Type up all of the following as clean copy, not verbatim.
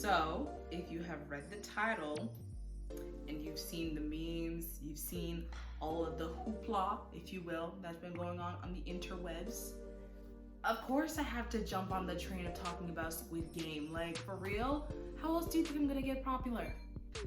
So, if you have read the title and you've seen the memes, you've seen all of the hoopla, if you will, that's been going on the interwebs, of course I have to jump on the train of talking about Squid Game. Like, for real? How else do you think I'm gonna get popular?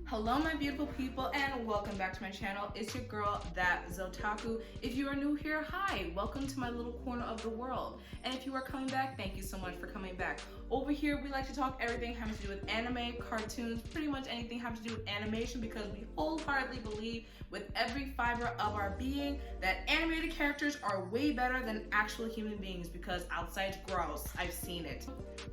Hello my beautiful people and welcome back to my channel. It's your girl, That Zotaku. If you are new here, hi, welcome to my little corner of the world. And if you are coming back, thank you so much for coming back. Over here we like to talk everything having to do with anime, cartoons, pretty much anything having to do with animation, because we wholeheartedly believe with every fiber of our being that animated characters are way better than actual human beings, because outside's gross. I've seen it.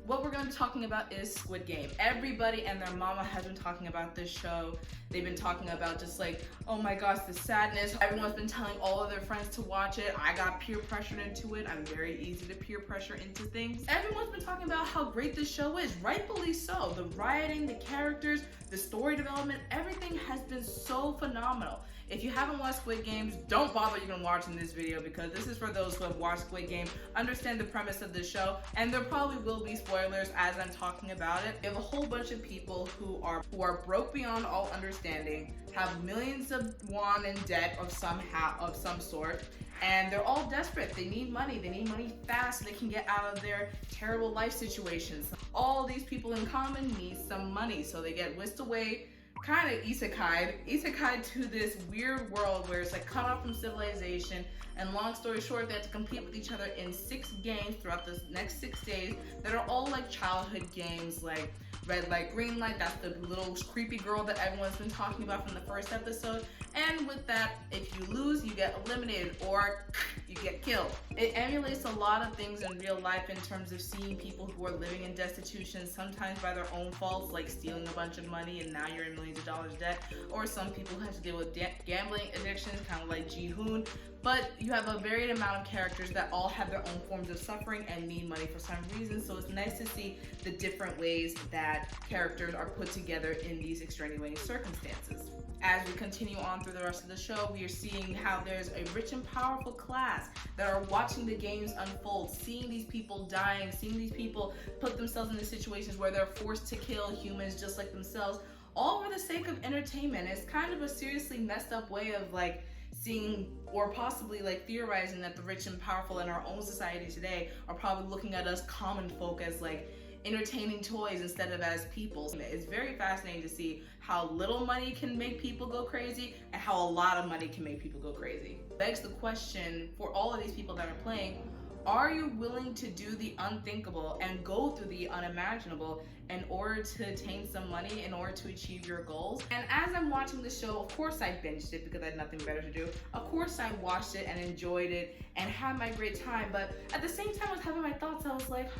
What we're going to be talking about is Squid Game. Everybody and their mama has been talking about this show. They've been talking about just like, oh my gosh, the sadness. Everyone's been telling all of their friends to watch it. I got peer pressured into it. I'm very easy to peer pressure into things. Everyone's been talking about how great this show is, rightfully so. The writing, the characters, the story development, everything has been so phenomenal. If you haven't watched Squid Games, don't bother even watching this video, because this is for those who have watched Squid Game, understand the premise of the show, and there probably will be spoilers as I'm talking about it. You have a whole bunch of people who are broke beyond all understanding, have millions of won in debt of some sort, and they're all desperate. They need money. They need money fast so they can get out of their terrible life situations. All these people in common need some money, so they get whisked away, kind of isekai to this weird world where it's like cut off from civilization. And long story short, they have to compete with each other in 6 games throughout the next 6 days that are all like childhood games, like red light, green light. That's the little creepy girl that everyone's been talking about from the first episode. And with that, if you lose, you get eliminated or you get killed. It emulates a lot of things in real life in terms of seeing people who are living in destitution, sometimes by their own faults, like stealing a bunch of money and now you're in millions of dollars debt, or some people have to deal with gambling addictions, kind of like Ji-hoon. But you have a varied amount of characters that all have their own forms of suffering and need money for some reason, so it's nice to see the different ways that characters are put together in these extenuating circumstances. As we continue on through the rest of the show, we are seeing how there's a rich and powerful class that are watching the games unfold, seeing these people dying, seeing these people put themselves into situations where they're forced to kill humans just like themselves, all for the sake of entertainment. It's kind of a seriously messed up way of like seeing, or possibly like theorizing that the rich and powerful in our own society today are probably looking at us common folk as like entertaining toys instead of as people. It's very fascinating to see how little money can make people go crazy and how a lot of money can make people go crazy. Begs the question for all of these people that are playing, are you willing to do the unthinkable and go through the unimaginable in order to attain some money, in order to achieve your goals? And as I'm watching the show, of course I binged it because I had nothing better to do. Of course I watched it and enjoyed it and had my great time, but at the same time I was having my thoughts. I was like,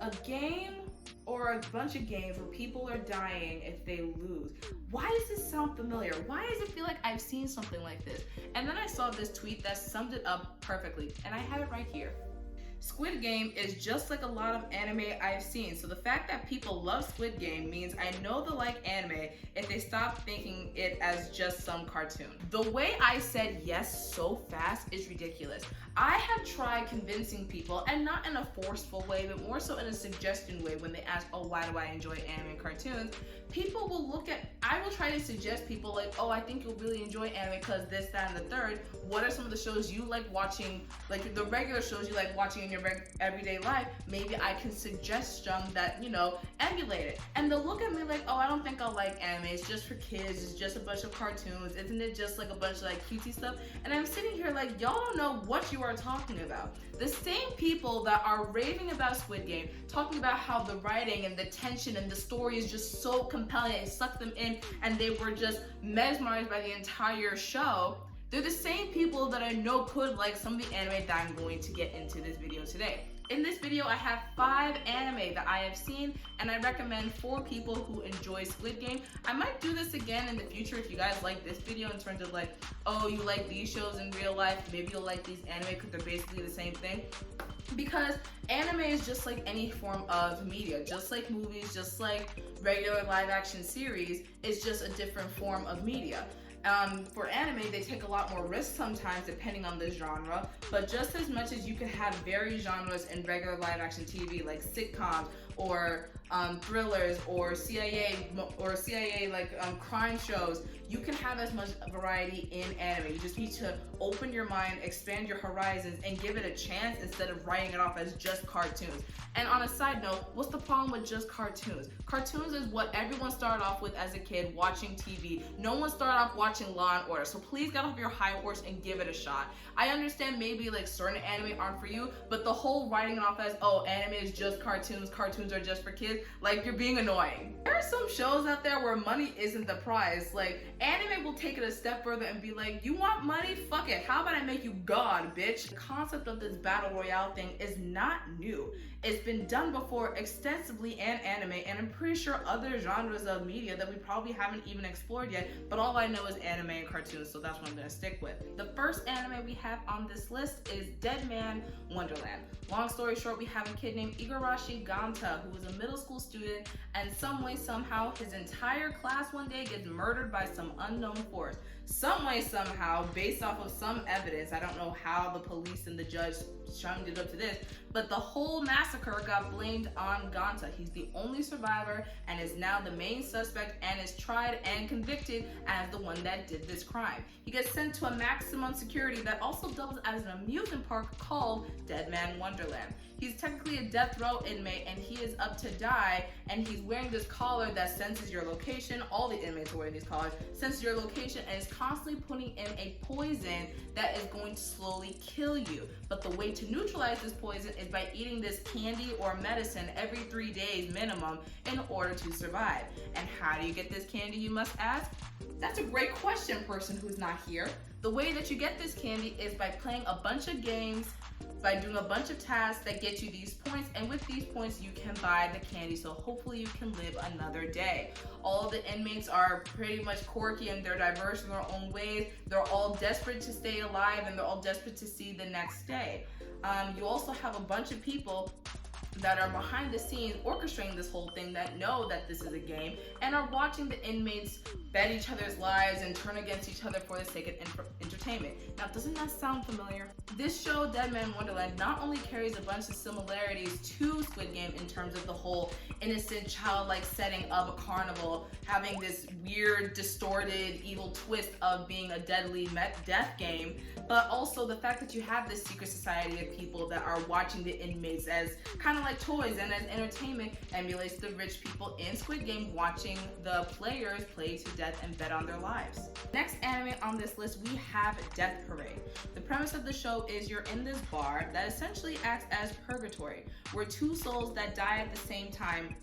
a game or a bunch of games where people are dying if they lose. Why does this sound familiar? Why does it feel like I've seen something like this? And then I saw this tweet that summed it up perfectly, and I have it right here. Squid Game is just like a lot of anime I've seen, so the fact that people love Squid Game means I know they'll like anime if they stop thinking it as just some cartoon. The way I said yes so fast is ridiculous. I have tried convincing people, and not in a forceful way, but more so in a suggestion way. When they ask, oh, why do I enjoy anime and cartoons? People will look at, I will try to suggest people like, oh, I think you'll really enjoy anime because this, that, and the third. What are some of the shows you like watching, like the regular shows you like watching in your everyday life? Maybe I can suggest some that, you know, emulate it. And they'll look at me like, oh, I don't think I'll like anime. It's just for kids. It's just a bunch of cartoons. Isn't it just like a bunch of like cutesy stuff? And I'm sitting here like, y'all don't know what you are talking about. The same people that are raving about Squid Game, talking about how the writing and the tension and the story is just so compelling, it sucked them in and they were just mesmerized by the entire show, they're the same people that I know could like some of the anime that I'm going to get into this video today. In this video, I have 5 anime that I have seen, and I recommend for people who enjoy Squid Game. I might do this again in the future if you guys like this video, in terms of like, oh, you like these shows in real life, maybe you'll like these anime because they're basically the same thing. Because anime is just like any form of media, just like movies, just like regular live action series, it's just a different form of media. For anime, they take a lot more risks sometimes depending on the genre, but just as much as you can have varied genres in regular live action TV, like sitcoms or thrillers or CIA crime shows. You can have as much variety in anime. You just need to open your mind, expand your horizons, and give it a chance instead of writing it off as just cartoons. And on a side note, what's the problem with just cartoons? Cartoons is what everyone started off with as a kid watching TV. No one started off watching Law and Order, so please get off your high horse and give it a shot. I understand maybe like certain anime aren't for you, but the whole writing it off as, oh, anime is just cartoons, cartoons are just for kids, like you're being annoying. There are some shows out there where money isn't the prize. Like anime will take it a step further and be like, you want money? Fuck it. How about I make you God, bitch? The concept of this battle royale thing is not new. It's been done before extensively in anime, and I'm pretty sure other genres of media that we probably haven't even explored yet, but all I know is anime and cartoons, so that's what I'm gonna stick with. The first anime we have on this list is Deadman Wonderland. Long story short, we have a kid named Igarashi Ganta, who is a middle school student, and some way, somehow, his entire class one day gets murdered by some unknown force. Some way, somehow, based off of some evidence, I don't know how the police and the judge summed it up to this, but the whole massacre got blamed on Ganta. He's the only survivor and is now the main suspect and is tried and convicted as the one that did this crime. He gets sent to a maximum security that also doubles as an amusement park called Deadman Wonderland. He's technically a death row inmate and he is up to die, and he's wearing this collar that senses your location. All the inmates are wearing these collars, senses your location, and is constantly putting in a poison that is going to slowly kill you. But the way to neutralize this poison is by eating this candy or medicine every 3 days minimum in order to survive. And how do you get this candy, you must ask? That's a great question, person who's not here. The way that you get this candy is by playing a bunch of games, by doing a bunch of tasks that get you these points, and with these points you can buy the candy, so hopefully you can live another day. All of the inmates are pretty much quirky and they're diverse in their own ways. They're all desperate to stay alive and they're all desperate to see the next day. You also have a bunch of people that are behind the scenes orchestrating this whole thing, that know that this is a game and are watching the inmates bet each other's lives and turn against each other for the sake of entertainment. Now, doesn't that sound familiar? This show, Deadman Wonderland, not only carries a bunch of similarities to Squid Game in terms of the whole innocent, childlike setting of a carnival, having this weird, distorted, evil twist of being a deadly death game, but also the fact that you have this secret society of people that are watching the inmates as kind of like toys and as entertainment, emulates the rich people in Squid Game watching the players play to death and bet on their lives. Next anime on this list, we have Death Parade. The premise of the show is you're in this bar that essentially acts as purgatory, where two souls that die at the same time,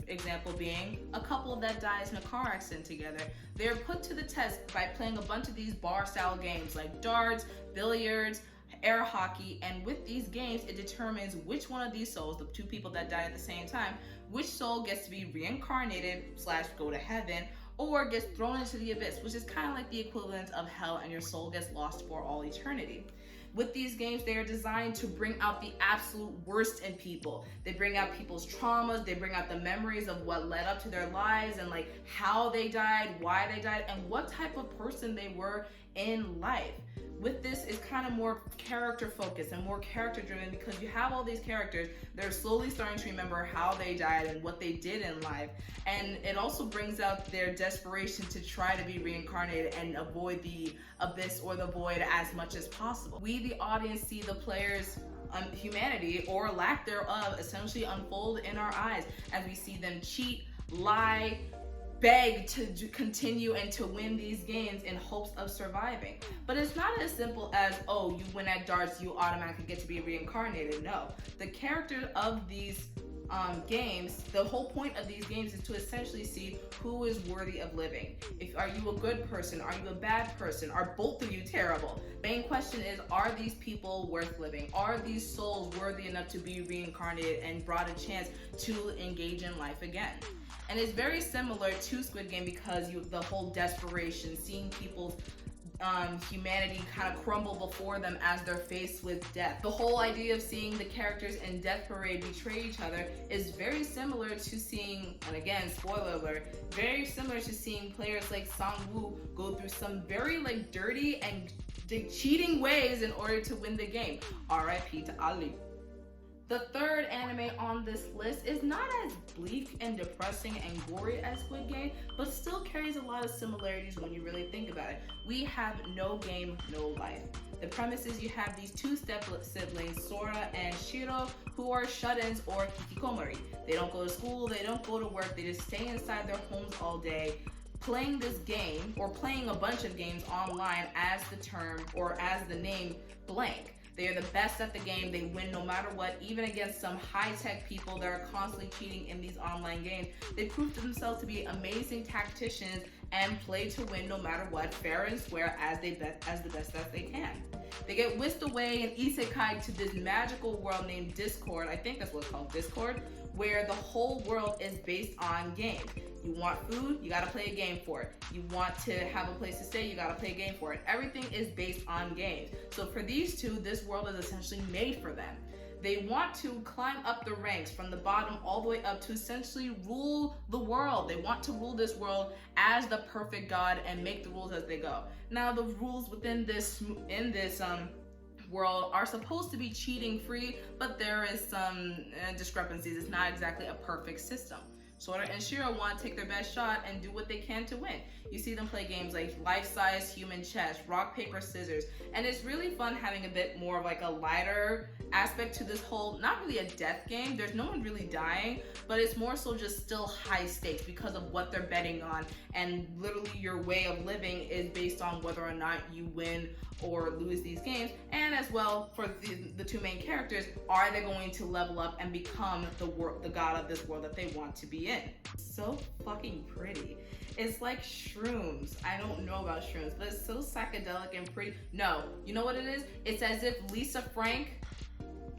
example being a couple that dies in a car accident together, they're put to the test by playing a bunch of these bar style games like darts, billiards, air hockey, and with these games it determines which one of these souls, the two people that die at the same time, which soul gets to be reincarnated / go to heaven, or gets thrown into the abyss, which is kind of like the equivalent of hell, and your soul gets lost for all eternity. With these games, they are designed to bring out the absolute worst in people. They bring out people's traumas, they bring out the memories of what led up to their lives and like how they died, why they died, and what type of person they were in life. With this, it's kind of more character focused and more character driven, because you have all these characters that are slowly starting to remember how they died and what they did in life, and it also brings out their desperation to try to be reincarnated and avoid the abyss or the void as much as possible. We, the audience, see the players' humanity or lack thereof essentially unfold in our eyes as we see them cheat, lie, beg to continue and to win these games in hopes of surviving. But it's not as simple as, oh, you win at darts, you automatically get to be reincarnated. No, the character of these games, the whole point of these games is to essentially see who is worthy of living. Are you a good person? Are you a bad person? Are both of you terrible? Main question is, are these people worth living? Are these souls worthy enough to be reincarnated and brought a chance to engage in life again? And it's very similar to Squid Game because the whole desperation, seeing people's humanity kind of crumble before them as they're faced with death. The whole idea of seeing the characters in Death Parade betray each other is very similar to seeing, and again, spoiler alert, very similar to seeing players like Sang-woo go through some very dirty and cheating ways in order to win the game. R.I.P. to Ali. The third anime on this list is not as bleak and depressing and gory as Squid Game, but still carries a lot of similarities when you really think about it. We have No Game, No Life. The premise is you have these two step-siblings, Sora and Shiro, who are shut-ins or hikikomori. They don't go to school, they don't go to work, they just stay inside their homes all day, playing this game, or playing a bunch of games online as the term, or as the name, blank. They are the best at the game, they win no matter what, even against some high-tech people that are constantly cheating in these online games. They prove to themselves to be amazing tacticians and play to win no matter what, fair and square as the best as they can. They get whisked away and isekai to this magical world named Discord, I think that's what it's called, Discord, where the whole world is based on games. You want food, you gotta play a game for it. You want to have a place to stay, you gotta play a game for it. Everything is based on games. So for these two, this world is essentially made for them. They want to climb up the ranks from the bottom all the way up to essentially rule the world. They want to rule this world as the perfect god and make the rules as they go. Now the rules within this world are supposed to be cheating free, but there is some discrepancies. It's not exactly a perfect system. Sora and Shiro want to take their best shot and do what they can to win. You see them play games like life-size human chess, rock, paper, scissors, and it's really fun having a bit more of like a lighter aspect to this whole, not really a death game, there's no one really dying, but it's more so just still high stakes because of what they're betting on, and literally your way of living is based on whether or not you win or lose these games. And as well, for the two main characters, are they going to level up and become the god of this world that they want to be in? So fucking pretty. It's like shrooms. I don't know about shrooms, but it's so psychedelic and pretty. No, you know what it is? It's as if Lisa Frank,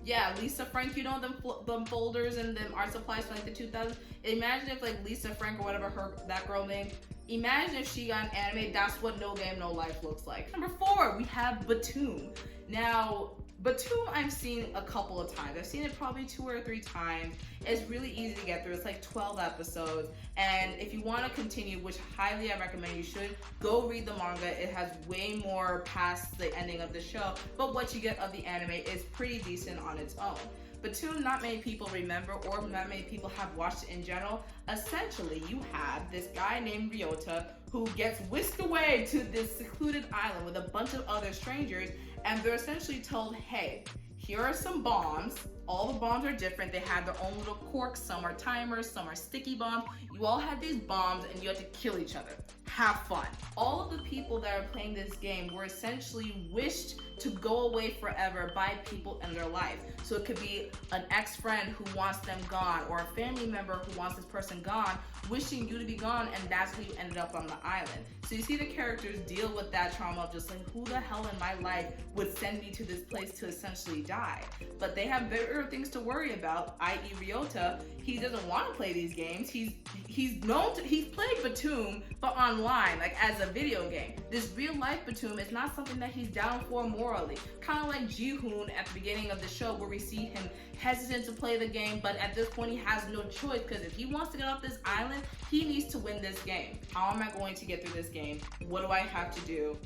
you know them folders and them art supplies from like the 2000s? Imagine if like Lisa Frank or whatever that girl name, imagine if she got an anime, that's what No Game, No Life looks like. Number 4, we have Btooom. Now, Btooom I've seen a couple of times. I've seen it probably 2 or 3 times. It's really easy to get through. It's like 12 episodes. And if you want to continue, which highly I recommend you should, go read the manga. It has way more past the ending of the show, but what you get of the anime is pretty decent on its own. Btooom, not many people remember, or not many people have watched it in general. Essentially, you have this guy named Ryota who gets whisked away to this secluded island with a bunch of other strangers, and they're essentially told, hey, here are some bombs. All the bombs are different. They have their own little quirks. Some are timers, some are sticky bombs. You all have these bombs and you have to kill each other. Have fun. All of the people that are playing this game were essentially wished to go away forever by people in their life. So it could be an ex-friend who wants them gone, or a family member who wants this person gone, wishing you to be gone, and that's how you ended up on the island. So you see the characters deal with that trauma of just like, who the hell in my life would send me to this place to essentially die? But they have bigger things to worry about, i.e. Ryota. He doesn't want to play these games. He's played Btooom, but online, like as a video game. This real life Btooom is not something that he's down for morally. Kind of like Ji-hoon at the beginning of the show, where we see him hesitant to play the game, but at this point he has no choice, because if he wants to get off this island, he needs to win this game. How am I going to get through this game? What do I have to do?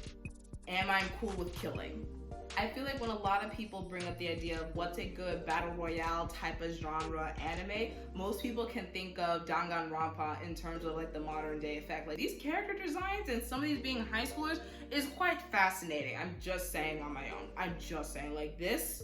Am I cool with killing? I feel like when a lot of people bring up the idea of what's a good battle royale type of genre anime, most people can think of Danganronpa in terms of like the modern day effect. Like these character designs and some of these being high schoolers is quite fascinating. I'm just saying on my own. I'm just saying, like, this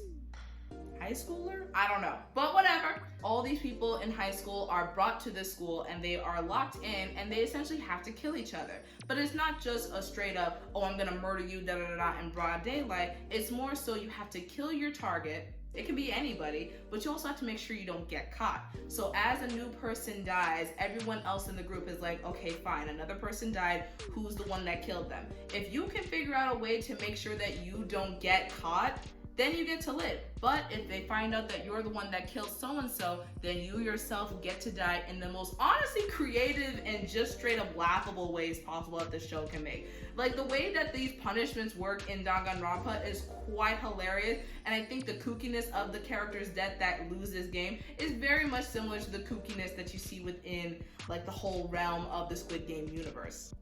high schooler? I don't know, but whatever. All these people in high school are brought to this school and they are locked in, and they essentially have to kill each other. But it's not just a straight up, oh, I'm gonna murder you, da da da da, in broad daylight. It's more so you have to kill your target. It can be anybody, but you also have to make sure you don't get caught. So as a new person dies, everyone else in the group is like, okay, fine, another person died, who's the one that killed them? If you can figure out a way to make sure that you don't get caught, then you get to live. But if they find out that you're the one that killed so-and-so, then you yourself get to die in the most honestly creative and just straight up laughable ways possible that the show can make. Like the way that these punishments work in Danganronpa is quite hilarious, and I think the kookiness of the character's death that lose this game is very much similar to the kookiness that you see within like the whole realm of the Squid Game universe.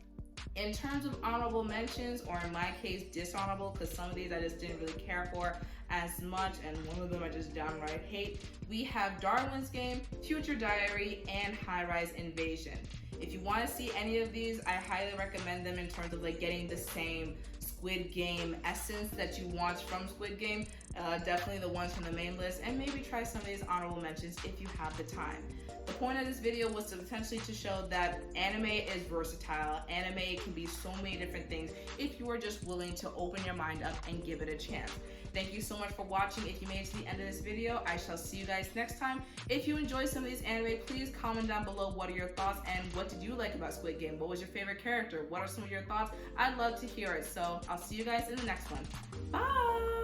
In terms of honorable mentions, or in my case, dishonorable, because some of these I just didn't really care for, as much, and one of them I just downright hate. We have Darwin's Game, Future Diary, and High Rise Invasion. If you want to see any of these, I highly recommend them in terms of like getting the same Squid Game essence that you want from Squid Game. Definitely the ones from the main list, and maybe try some of these honorable mentions if you have the time. The point of this video was to potentially to show that anime is versatile. Anime can be so many different things if you are just willing to open your mind up and give it a chance. Thank you so much for watching. If you made it to the end of this video, I shall see you guys next time. If you enjoyed some of these anime, please comment down below what are your thoughts and what did you like about Squid Game? What was your favorite character? What are some of your thoughts? I'd love to hear it. So I'll see you guys in the next one. Bye!